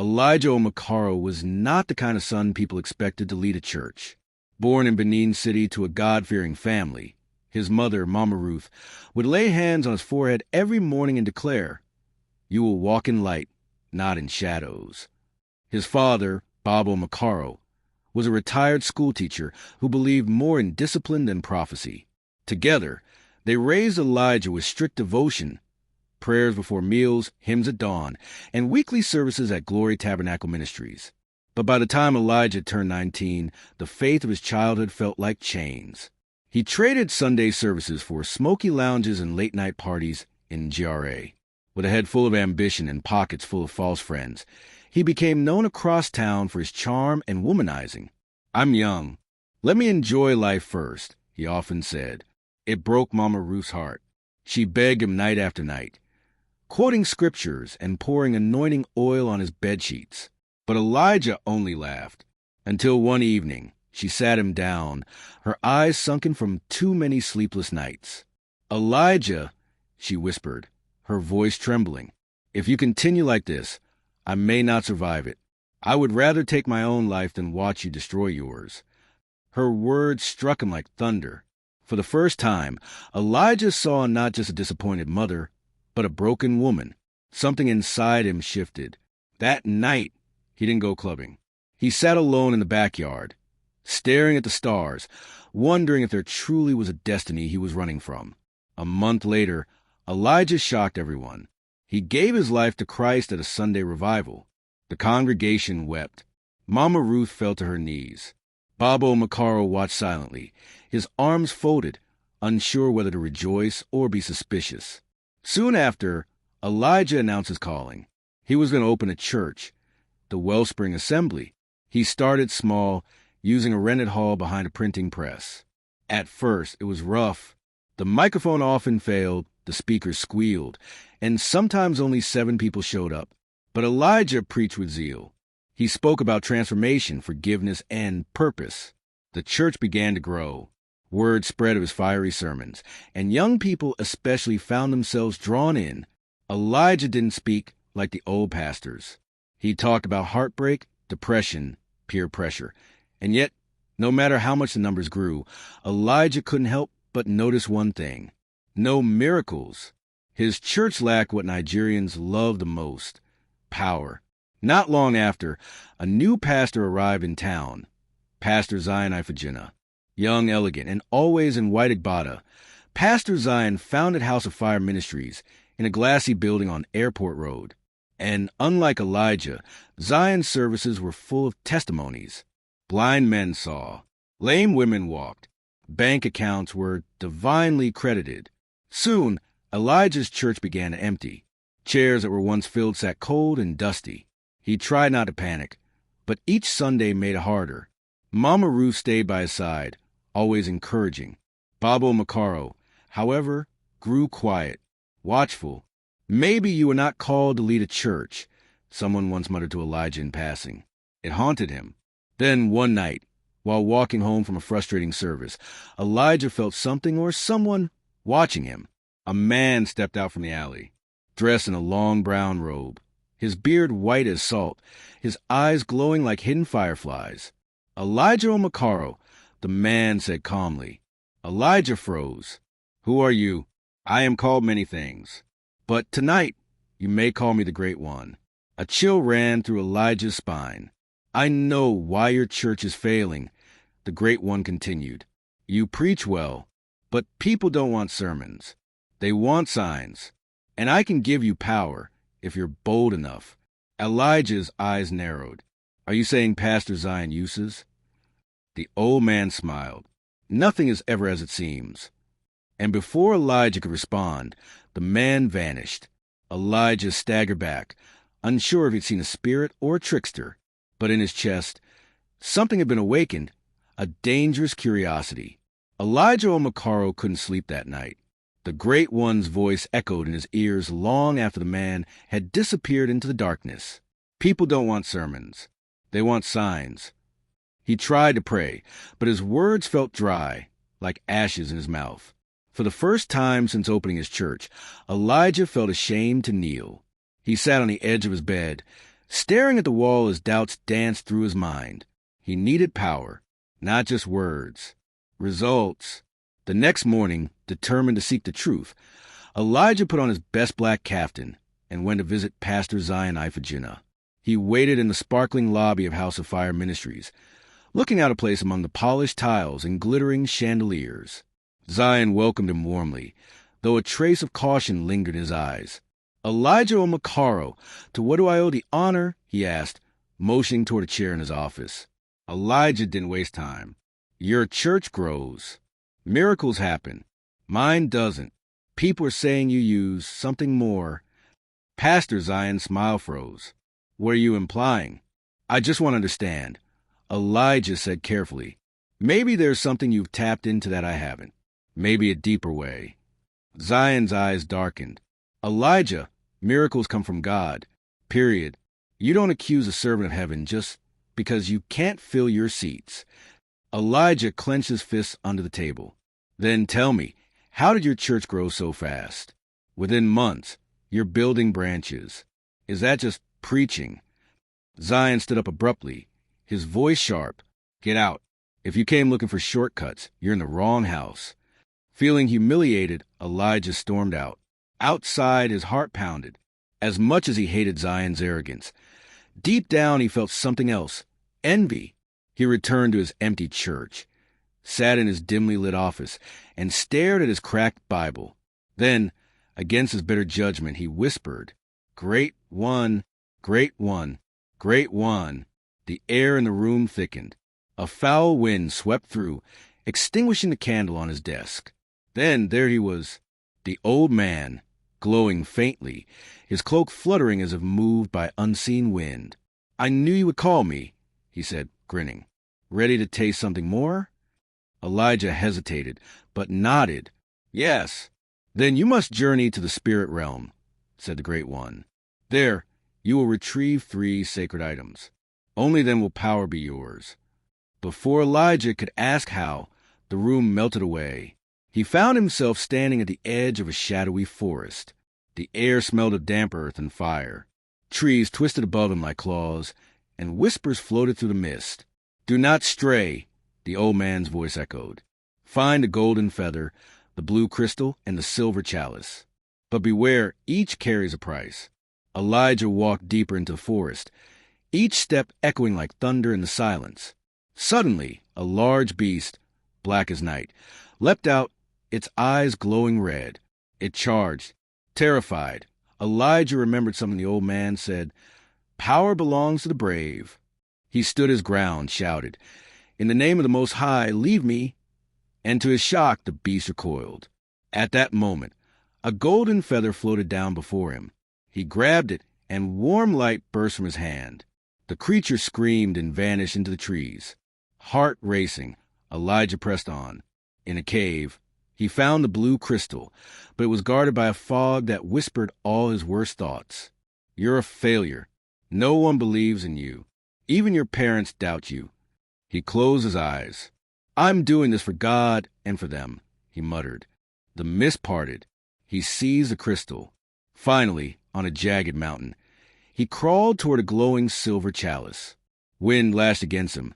Elijah Omokaro was not the kind of son people expected to lead a church. Born in Benin City to a God-fearing family, his mother, Mama Ruth, would lay hands on his forehead every morning and declare, "You will walk in light, not in shadows." His father, Bob Omokaro, was a retired schoolteacher who believed more in discipline than prophecy. Together, they raised Elijah with strict devotion, prayers before meals, hymns at dawn, and weekly services at Glory Tabernacle Ministries. But by the time Elijah turned 19, the faith of his childhood felt like chains. He traded Sunday services for smoky lounges and late-night parties in GRA. With a head full of ambition and pockets full of false friends, he became known across town for his charm and womanizing. "I'm young. Let me enjoy life first," he often said. It broke Mama Ruth's heart. She begged him night after night, quoting scriptures and pouring anointing oil on his bedsheets. But Elijah only laughed, until one evening she sat him down, her eyes sunken from too many sleepless nights. "Elijah," she whispered, her voice trembling, "if you continue like this, I may not survive it. I would rather take my own life than watch you destroy yours." Her words struck him like thunder. For the first time, Elijah saw not just a disappointed mother, but a broken woman. Something inside him shifted. That night, he didn't go clubbing. He sat alone in the backyard, staring at the stars, wondering if there truly was a destiny he was running from. A month later, Elijah shocked everyone. He gave his life to Christ at a Sunday revival. The congregation wept. Mama Ruth fell to her knees. Bob Omokaro watched silently, his arms folded, unsure whether to rejoice or be suspicious. Soon after, Elijah announced his calling. He was going to open a church, the Wellspring Assembly. He started small, using a rented hall behind a printing press. At first, it was rough. The microphone often failed, the speakers squealed, and sometimes only 7 people showed up. But Elijah preached with zeal. He spoke about transformation, forgiveness, and purpose. The church began to grow. Word spread of his fiery sermons, and young people especially found themselves drawn in. Elijah didn't speak like the old pastors. He talked about heartbreak, depression, peer pressure. And yet, no matter how much the numbers grew, Elijah couldn't help but notice one thing: no miracles. His church lacked what Nigerians love the most: power. Not long after, a new pastor arrived in town, Pastor Zion Ifejina. Young, elegant, and always in white agbada, Pastor Zion founded House of Fire Ministries in a glassy building on Airport Road. And unlike Elijah, Zion's services were full of testimonies. Blind men saw, lame women walked, bank accounts were divinely credited. Soon, Elijah's church began to empty. Chairs that were once filled sat cold and dusty. He tried not to panic, but each Sunday made it harder. Mama Ruth stayed by his side, always encouraging. Bob Omokaro, however, grew quiet, watchful. "Maybe you were not called to lead a church," someone once muttered to Elijah in passing. It haunted him. Then one night, while walking home from a frustrating service, Elijah felt something or someone watching him. A man stepped out from the alley, dressed in a long brown robe, his beard white as salt, his eyes glowing like hidden fireflies. "Elijah Omokaro," the man said calmly. Elijah froze. "Who are you?" "I am called many things, but tonight you may call me the Great One." A chill ran through Elijah's spine. "I know why your church is failing," the Great One continued. "You preach well, but people don't want sermons. They want signs, and I can give you power if you're bold enough." Elijah's eyes narrowed. "Are you saying Pastor Zion uses?" The old man smiled. "Nothing is ever as it seems." And before Elijah could respond, the man vanished. Elijah staggered back, unsure if he'd seen a spirit or a trickster. But in his chest, something had been awakened, a dangerous curiosity. Elijah Omokaro couldn't sleep that night. The Great One's voice echoed in his ears long after the man had disappeared into the darkness. People don't want sermons. They want signs. He tried to pray, but his words felt dry, like ashes in his mouth. For the first time since opening his church, Elijah felt ashamed to kneel. He sat on the edge of his bed, Staring at the wall as doubts danced through his mind. He needed power, not just words. Results. The next morning, determined to seek the truth, Elijah put on his best black caftan and went to visit Pastor Zion Iphigenia. He waited in the sparkling lobby of House of Fire Ministries, looking out of place among the polished tiles and glittering chandeliers. Zion welcomed him warmly, though a trace of caution lingered in his eyes. "Elijah Omokaro, to what do I owe the honor?" he asked, motioning toward a chair in his office. Elijah didn't waste time. "Your church grows. Miracles happen. Mine doesn't. People are saying you use something more." Pastor Zion's smile froze. "What are you implying?" "I just want to understand." Elijah said carefully, "Maybe there's something you've tapped into that I haven't. Maybe a deeper way." Zion's eyes darkened. "Elijah, miracles come from God. Period. You don't accuse a servant of heaven just because you can't fill your seats." Elijah clenched his fists under the table. "Then tell me, how did your church grow so fast? Within months, you're building branches. Is that just preaching?" Zion stood up abruptly, his voice sharp. "Get out. If you came looking for shortcuts, you're in the wrong house." Feeling humiliated, Elijah stormed out. Outside, his heart pounded, as much as he hated Zion's arrogance. Deep down, he felt something else, envy. He returned to his empty church, sat in his dimly lit office, and stared at his cracked Bible. Then, against his bitter judgment, he whispered, "Great One, Great One, Great One." The air in the room thickened. A foul wind swept through, extinguishing the candle on his desk. Then there he was, the old man, glowing faintly, his cloak fluttering as if moved by unseen wind. "I knew you would call me," he said, grinning. "Ready to taste something more?" Elijah hesitated, but nodded. "Yes." "Then you must journey to the spirit realm," said the Great One. "There, you will retrieve 3 sacred items. Only then will power be yours." Before Elijah could ask how, the room melted away. He found himself standing at the edge of a shadowy forest. The air smelled of damp earth and fire. Trees twisted above him like claws, and whispers floated through the mist. "Do not stray," the old man's voice echoed. "Find the golden feather, the blue crystal, and the silver chalice. But beware, each carries a price." Elijah walked deeper into the forest, each step echoing like thunder in the silence. Suddenly, a large beast, black as night, leapt out, its eyes glowing red. It charged. Terrified, Elijah remembered something the old man said, "Power belongs to the brave." He stood his ground, shouted, "In the name of the Most High, leave me!" And to his shock, the beast recoiled. At that moment, a golden feather floated down before him. He grabbed it, and warm light burst from his hand. The creature screamed and vanished into the trees. Heart racing, Elijah pressed on. In a cave, he found the blue crystal, but it was guarded by a fog that whispered all his worst thoughts. "You're a failure. No one believes in you. Even your parents doubt you." He closed his eyes. "I'm doing this for God and for them," he muttered. The mist parted. He seized the crystal. Finally, on a jagged mountain, he crawled toward a glowing silver chalice. Wind lashed against him.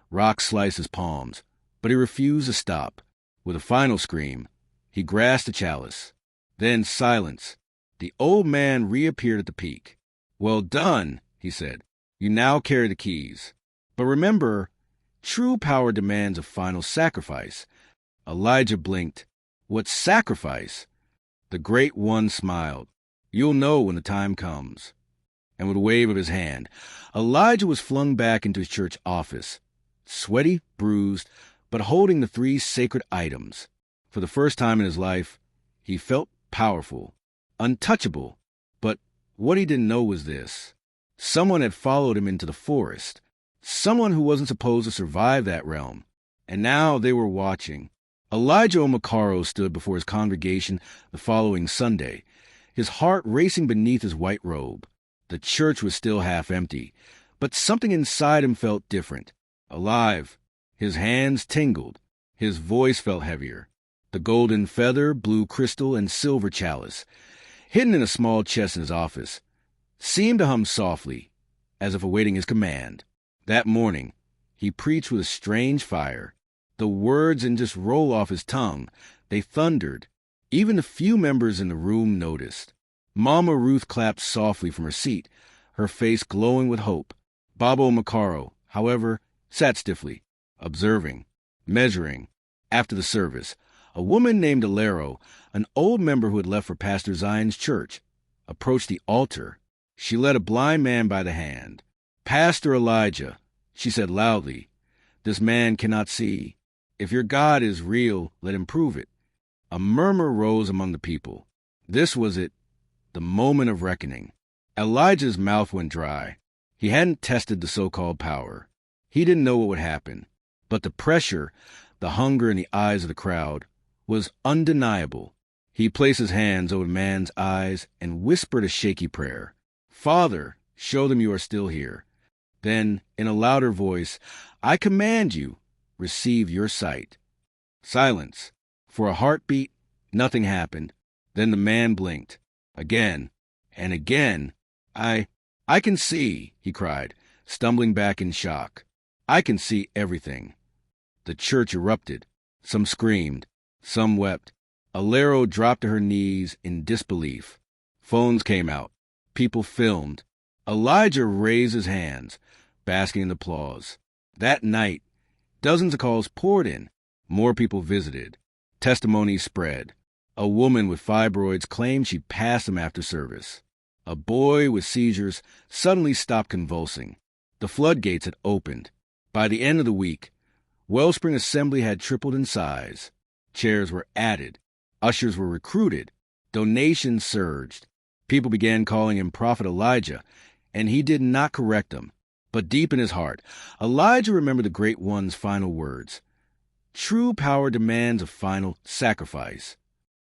Rocks sliced his palms, but he refused to stop. With a final scream, he grasped the chalice. Then silence. The old man reappeared at the peak. "Well done," he said. "You now carry the keys. But remember, true power demands a final sacrifice." Elijah blinked. "What sacrifice?" The Great One smiled. "You'll know when the time comes." And with a wave of his hand, Elijah was flung back into his church office, sweaty, bruised, but holding the 3 sacred items. For the first time in his life, he felt powerful, untouchable. But what he didn't know was this. Someone had followed him into the forest, someone who wasn't supposed to survive that realm. And now they were watching. Elijah Omokaro stood before his congregation the following Sunday, his heart racing beneath his white robe. The church was still half empty, but something inside him felt different, alive. His hands tingled. His voice felt heavier. The golden feather, blue crystal, and silver chalice, hidden in a small chest in his office, seemed to hum softly, as if awaiting his command. That morning, he preached with a strange fire. The words didn't just roll off his tongue. They thundered. Even the few members in the room noticed. Mama Ruth clapped softly from her seat, her face glowing with hope. Baba Omokaro, however, sat stiffly, observing, measuring. After the service, a woman named Alero, an old member who had left for Pastor Zion's church, approached the altar. She led a blind man by the hand. "Pastor Elijah," she said loudly, "this man cannot see. If your God is real, let him prove it." A murmur rose among the people. This was it, the moment of reckoning. Elijah's mouth went dry. He hadn't tested the so-called power. He didn't know what would happen. But the pressure, the hunger in the eyes of the crowd, was undeniable. He placed his hands over the man's eyes and whispered a shaky prayer. "Father, show them you are still here." Then, in a louder voice, "I command you, receive your sight." Silence. For a heartbeat, nothing happened. Then the man blinked. Again and again. I can see," he cried, stumbling back in shock. "I can see everything." The church erupted. Some screamed. Some wept. Alero dropped to her knees in disbelief. Phones came out. People filmed. Elijah raised his hands, basking in applause. That night, dozens of calls poured in. More people visited. Testimonies spread. A woman with fibroids claimed she passed them after service. A boy with seizures suddenly stopped convulsing. The floodgates had opened. By the end of the week, Wellspring Assembly had tripled in size. Chairs were added. Ushers were recruited. Donations surged. People began calling him Prophet Elijah, and he did not correct them. But deep in his heart, Elijah remembered the Great One's final words. True power demands a final sacrifice.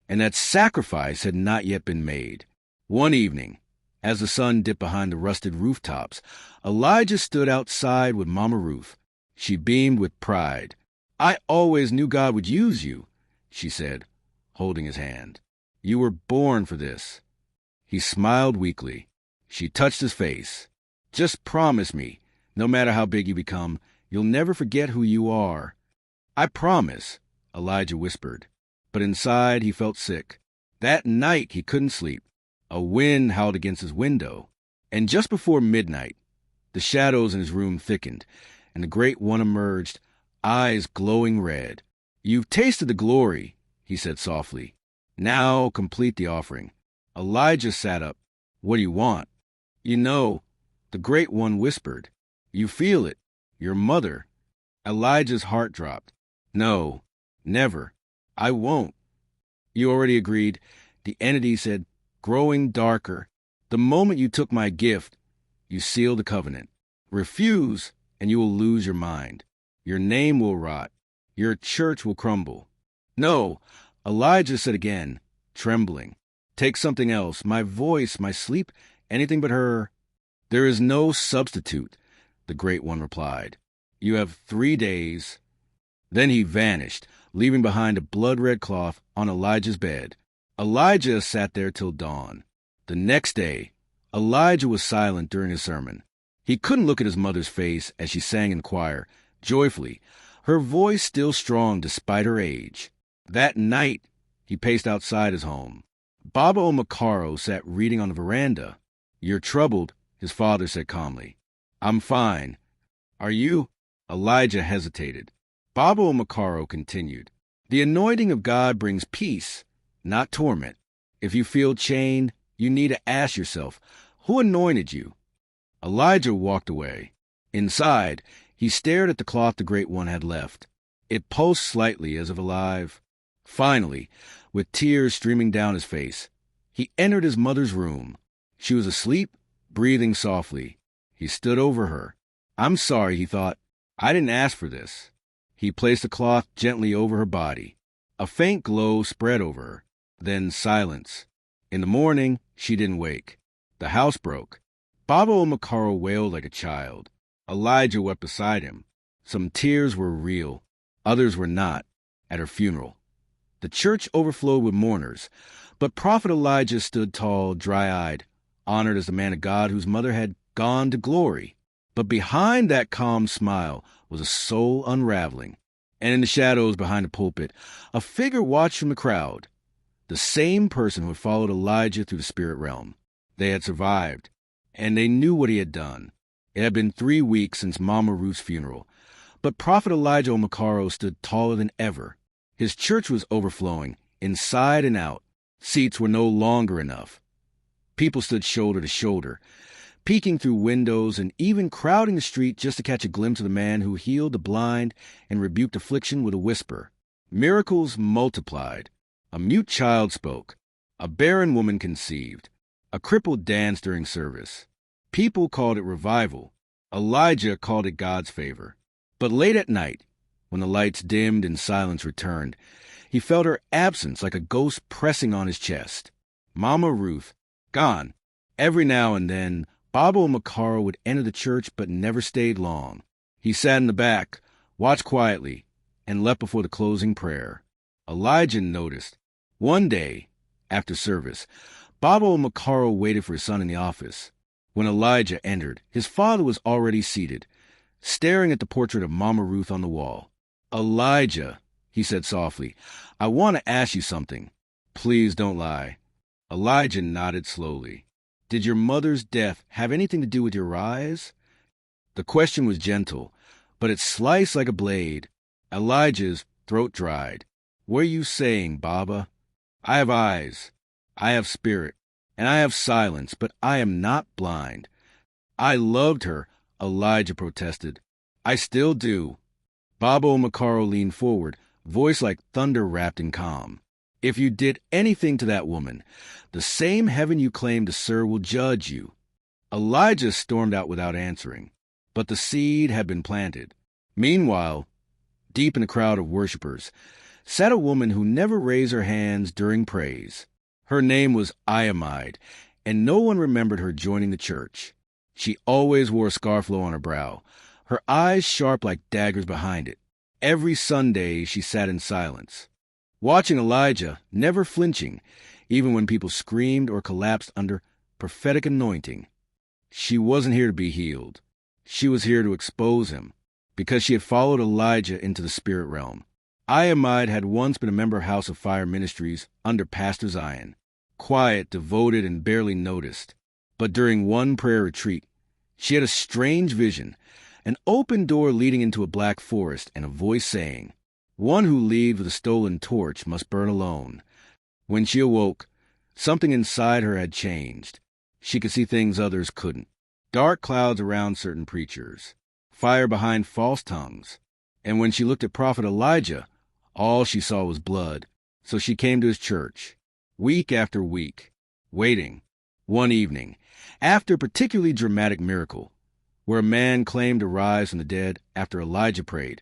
And that sacrifice had not yet been made. One evening, as the sun dipped behind the rusted rooftops, Elijah stood outside with Mama Ruth. She beamed with pride. "I always knew God would use you," she said, holding his hand. "You were born for this." He smiled weakly. She touched his face. "Just promise me, no matter how big you become, you'll never forget who you are." "I promise," Elijah whispered. But inside he felt sick. That night he couldn't sleep. A wind howled against his window. And just before midnight, the shadows in his room thickened, and the Great One emerged, eyes glowing red. "You've tasted the glory," he said softly. "Now complete the offering." Elijah sat up. "What do you want?" "You know," the Great One whispered. "You feel it. Your mother." Elijah's heart dropped. "No, never. I won't." "You already agreed." The entity said, growing darker. "The moment you took my gift, you sealed the covenant. Refuse, and you will lose your mind. Your name will rot. Your church will crumble." "No," Elijah said again, trembling. "Take something else. My voice, my sleep, anything but her." "There is no substitute," the Great One replied. "You have 3 days." Then he vanished, leaving behind a blood-red cloth on Elijah's bed. Elijah sat there till dawn. The next day, Elijah was silent during his sermon. He couldn't look at his mother's face as she sang in the choir, joyfully, her voice still strong despite her age. That night, he paced outside his home. Baba Omokaro sat reading on the veranda. "You're troubled," his father said calmly. "I'm fine." "Are you?" Elijah hesitated. Baba Omokaro continued. "The anointing of God brings peace, not torment. If you feel chained, you need to ask yourself, who anointed you?" Elijah walked away. Inside, he stared at the cloth the Great One had left. It pulsed slightly as if alive. Finally, with tears streaming down his face, he entered his mother's room. She was asleep, breathing softly. He stood over her. "I'm sorry," he thought. "I didn't ask for this." He placed the cloth gently over her body. A faint glow spread over her. Then silence. In the morning, she didn't wake. The house broke. Baba Omokaro wailed like a child. Elijah wept beside him. Some tears were real. Others were not. At her funeral, the church overflowed with mourners, but Prophet Elijah stood tall, dry-eyed, honored as the man of God whose mother had gone to glory. But behind that calm smile was a soul unraveling. And in the shadows behind the pulpit, a figure watched from the crowd. The same person who had followed Elijah through the spirit realm. They had survived, and they knew what he had done. It had been 3 weeks since Mama Ruth's funeral, but Prophet Elijah Omokaro stood taller than ever. His church was overflowing, inside and out. Seats were no longer enough. People stood shoulder to shoulder, peeking through windows and even crowding the street just to catch a glimpse of the man who healed the blind and rebuked affliction with a whisper. Miracles multiplied. A mute child spoke. A barren woman conceived. A crippled danced during service. People called it revival. Elijah called it God's favor. But late at night, when the lights dimmed and silence returned, he felt her absence like a ghost pressing on his chest. Mama Ruth, gone. Every now and then, Baba Omokaro would enter the church but never stayed long. He sat in the back, watched quietly, and left before the closing prayer. Elijah noticed. One day, after service, Baba Omokaro waited for his son in the office. When Elijah entered, his father was already seated, staring at the portrait of Mama Ruth on the wall. "Elijah," he said softly, "I want to ask you something. Please don't lie." Elijah nodded slowly. "Did your mother's death have anything to do with your eyes?" The question was gentle, but it sliced like a blade. Elijah's throat dried. "What are you saying, Baba?" "I have eyes, I have spirit, and I have silence, but I am not blind." "I loved her," Elijah protested. "I still do." Baba Omokaro leaned forward, voice like thunder wrapped in calm. "If you did anything to that woman, the same heaven you claim to serve will judge you." Elijah stormed out without answering, but the seed had been planted. Meanwhile, deep in a crowd of worshippers, sat a woman who never raised her hands during praise. Her name was Iamide, and no one remembered her joining the church. She always wore a scarflow on her brow, her eyes sharp like daggers behind it. Every Sunday she sat in silence, watching Elijah, never flinching, even when people screamed or collapsed under prophetic anointing. She wasn't here to be healed. She was here to expose him, because she had followed Elijah into the spirit realm. Iamide had once been a member of House of Fire Ministries under Pastor Zion, quiet, devoted, and barely noticed. But during one prayer retreat, she had a strange vision, an open door leading into a black forest, and a voice saying, "One who leaves with a stolen torch must burn alone." When she awoke, something inside her had changed. She could see things others couldn't. Dark clouds around certain preachers, fire behind false tongues. And when she looked at Prophet Elijah, all she saw was blood. So she came to his church, week after week, waiting. One evening, after a particularly dramatic miracle, where a man claimed to rise from the dead after Elijah prayed,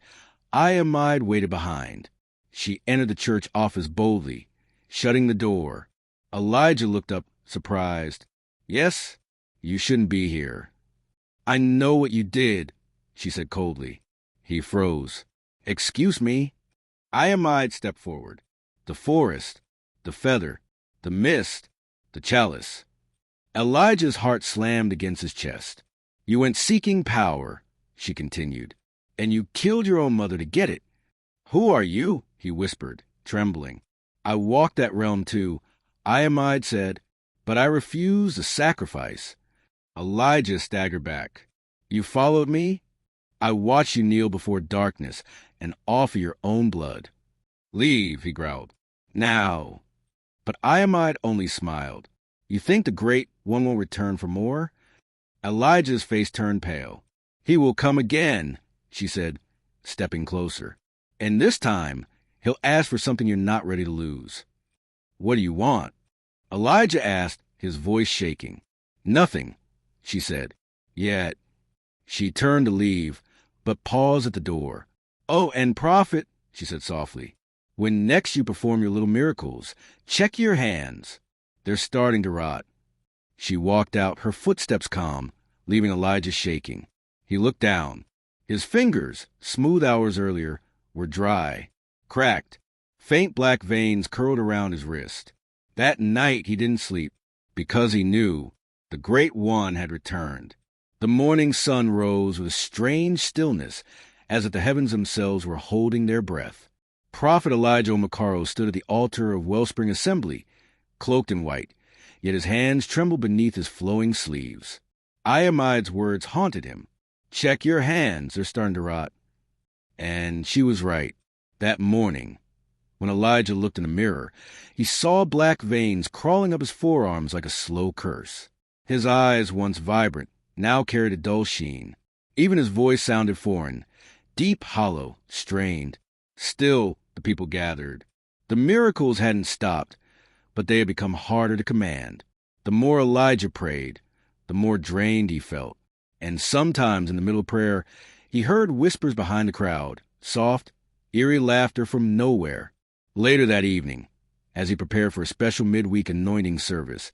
Iamide waited behind. She entered the church office boldly, shutting the door. Elijah looked up, surprised. "Yes, you shouldn't be here." "I know what you did," she said coldly. He froze. "Excuse me." Iamide stepped forward. The forest, the feather, the mist, the chalice. Elijah's heart slammed against his chest. "You went seeking power," she continued, "and you killed your own mother to get it." "Who are you?" he whispered, trembling. "I walked that realm too," Iamide said, "but I refused the sacrifice." Elijah staggered back. "You followed me? I watched you kneel before darkness and offer your own blood." "Leave," he growled. "Now." But Iamide only smiled. "You think the Great One will return for more?" Elijah's face turned pale. "He will come again," she said, stepping closer. "And this time, he'll ask for something you're not ready to lose." "What do you want?" Elijah asked, his voice shaking. "Nothing," she said. "Yet." She turned to leave, but paused at the door. "Oh, and Prophet," she said softly, "when next you perform your little miracles, check your hands. They're starting to rot." She walked out, her footsteps calm, leaving Elijah shaking. He looked down. His fingers, smooth hours earlier, were dry, cracked. Faint black veins curled around his wrist. That night he didn't sleep, because he knew the Great One had returned. The morning sun rose with a strange stillness, as if the heavens themselves were holding their breath. Prophet Elijah Omokaro stood at the altar of Wellspring Assembly, cloaked in white, yet his hands trembled beneath his flowing sleeves. Iamide's words haunted him. "Check your hands, they're starting to rot." And she was right. That morning, when Elijah looked in the mirror, he saw black veins crawling up his forearms like a slow curse. His eyes, once vibrant, now carried a dull sheen. Even his voice sounded foreign, deep, hollow, strained. Still, the people gathered. The miracles hadn't stopped, but they had become harder to command. The more Elijah prayed, the more drained he felt. And sometimes in the middle of prayer, he heard whispers behind the crowd, soft, eerie laughter from nowhere. Later that evening, as he prepared for a special midweek anointing service,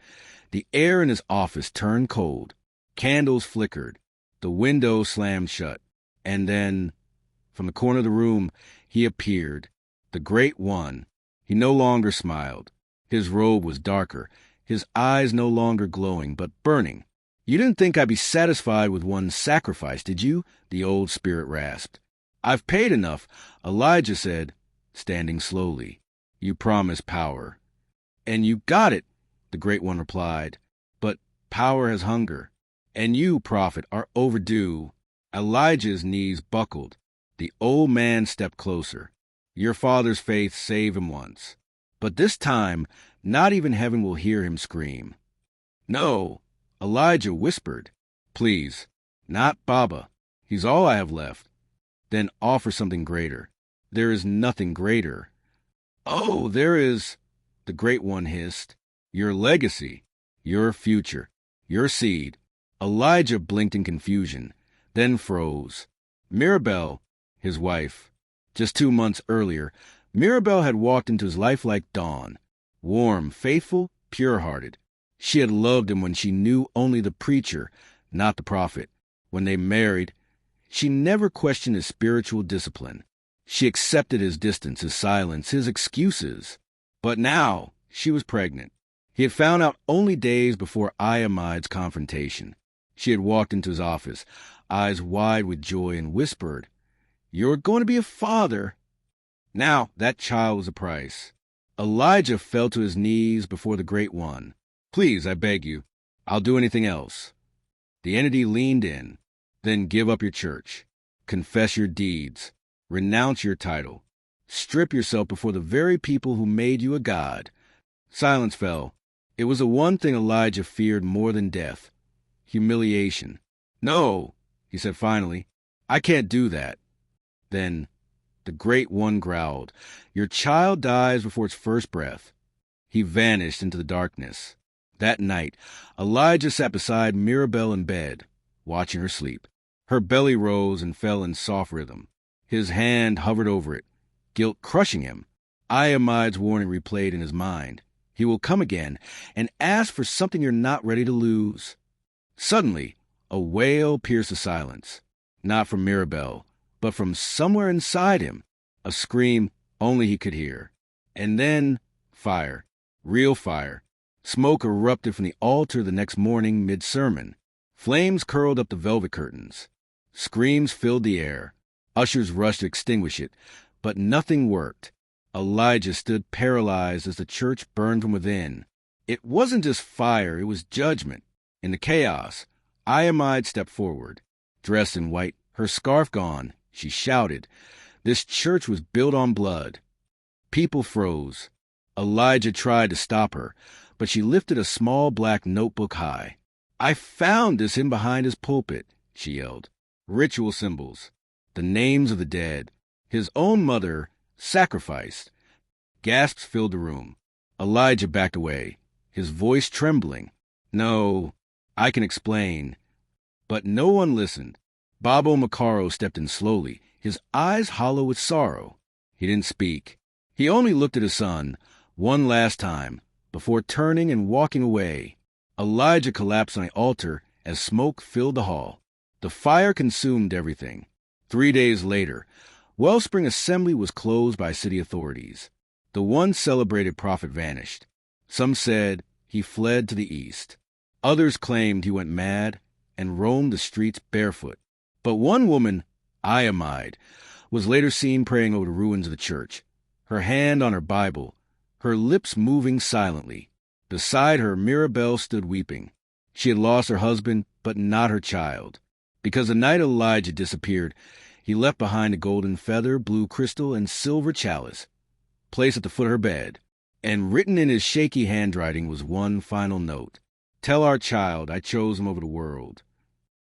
the air in his office turned cold. Candles flickered. The window slammed shut. And then, from the corner of the room, he appeared, the Great One. He no longer smiled. His robe was darker, his eyes no longer glowing, but burning. "You didn't think I'd be satisfied with one sacrifice, did you?" the old spirit rasped. "I've paid enough," Elijah said, standing slowly. "You promised power." "And you got it," the Great One replied. "But power has hunger. And you, prophet, are overdue." Elijah's knees buckled. The old man stepped closer. "Your father's faith saved him once. But this time, not even heaven will hear him scream." "No," Elijah whispered. "Please, not Baba. He's all I have left." "Then offer something greater." "There is nothing greater." "Oh, there is," the Great One hissed. "Your legacy, your future, your seed." Elijah blinked in confusion, then froze. Mirabelle, his wife. Just 2 months earlier, Mirabelle had walked into his life like dawn. Warm, faithful, pure-hearted. She had loved him when she knew only the preacher, not the prophet. When they married, she never questioned his spiritual discipline. She accepted his distance, his silence, his excuses. But now she was pregnant. He had found out only days before Iamide's confrontation. She had walked into his office, eyes wide with joy, and whispered, "You're going to be a father." Now that child was a price. Elijah fell to his knees before the Great One. "Please, I beg you. I'll do anything else." The entity leaned in. "Then give up your church. Confess your deeds. Renounce your title. Strip yourself before the very people who made you a god." Silence fell. It was the one thing Elijah feared more than death. Humiliation. "No," he said finally. "I can't do that." Then the Great One growled, "Your child dies before its first breath." He vanished into the darkness. That night, Elijah sat beside Mirabelle in bed, watching her sleep. Her belly rose and fell in soft rhythm. His hand hovered over it, guilt crushing him. Iamide's warning replayed in his mind. He will come again and ask for something you're not ready to lose. Suddenly, a wail pierced the silence. Not from Mirabelle, but from somewhere inside him. A scream only he could hear. And then, fire. Real fire. Smoke erupted from the altar the next morning mid-sermon. Flames curled up the velvet curtains. Screams filled the air. Ushers rushed to extinguish it, but nothing worked. Elijah stood paralyzed as the church burned from within. It wasn't just fire, it was judgment. In the chaos, Iamide stepped forward. Dressed in white, her scarf gone, she shouted. This church was built on blood. People froze. Elijah tried to stop her, but she lifted a small black notebook high. "I found this in behind his pulpit," she yelled. Ritual symbols. The names of the dead. His own mother, sacrificed. Gasps filled the room. Elijah backed away, his voice trembling. "No, I can explain." But no one listened. Bob Omokaro stepped in slowly, his eyes hollow with sorrow. He didn't speak. He only looked at his son, one last time, before turning and walking away. Elijah collapsed on the altar as smoke filled the hall. The fire consumed everything. 3 days later, Wellspring Assembly was closed by city authorities. The once celebrated prophet vanished. Some said he fled to the east. Others claimed he went mad and roamed the streets barefoot. But one woman, Iamide, was later seen praying over the ruins of the church, her hand on her Bible, her lips moving silently. Beside her, Mirabelle stood weeping. She had lost her husband, but not her child. Because the night Elijah disappeared, he left behind a golden feather, blue crystal, and silver chalice, placed at the foot of her bed. And written in his shaky handwriting was one final note. Tell our child I chose him over the world.